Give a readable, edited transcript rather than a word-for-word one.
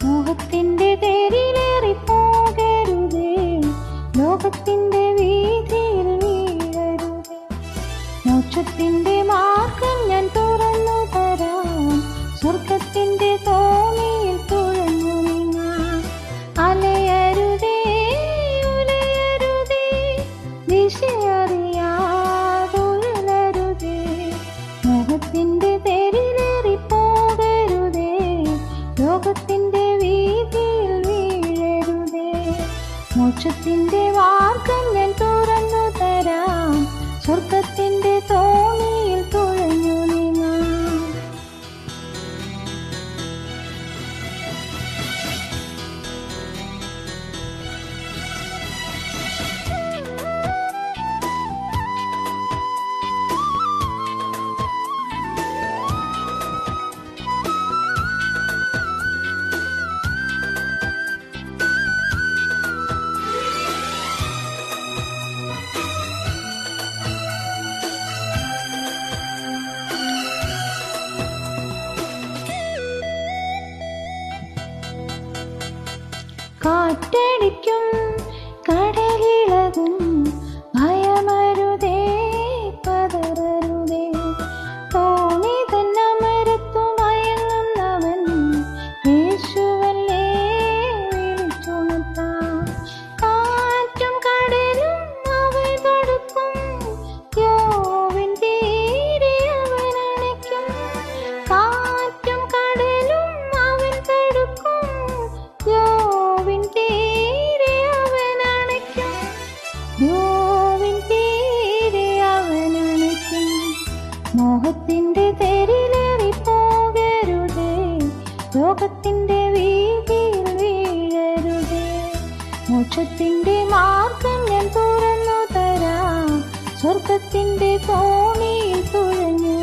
മോഹത്തിന്റെ തേരിലേറി പോകരുതേ, ലോകത്തിന്റെ വീതിയിൽ വീഴരുതേ. മോക്ഷത്തിന്റെ മാർഗം ഞാൻ തുറന്നു തരാം, സ്വർഗത്തിന്റെ തോണിയിൽ തുഴഞ്ഞു നീങ്ങാം. അലയരുതേ ഉലയരുതേ, ദിശയറിയാതുഴലരുതേ. മോഹത്തിന്റെ തേരിലേറി പോകരുതേ, ലോകത്തിന്റെ വീതിയിൽ വീഴരുതേ. മോക്ഷത്തിന്റെ മാർഗം ഞാൻ തുറന്നു തരാം, സ്വർഗത്തിന്റെ തോണിയിൽ തുഴഞ്ഞു നീങ്ങാം. കാറ്റടിക്കും കടലിളകും, ഭയമരുതേ പതറരുതേ. തോണി തന്നമരത്തു മയങ്ങുന്നവൻ യേശുവല്ലേ വിളിച്ചുണർത്താം. കാറ്റും കടലും അവൻ തടുക്കും, യോവിൻ തീരെ അവൻ അണയ്ക്കും. കാറ്റും കടലും അവൻ തടുക്കും, യോവിൻ തീരെ അവൻ അണയ്ക്കും. യോവിൻ തീരെ അവൻ അണയ്ക്കും. മോഹത്തിന്റെ തേരിലേറി പോകരുതേ, ലോകത്തിന്റെ വീതിയിൽ വീഴരുതേ. മോക്ഷത്തിന്റെ മാർഗം ഞാൻ തുറന്നു തരാം, സ്വർഗത്തിന്റെ തോണിയിൽ തുഴഞ്ഞു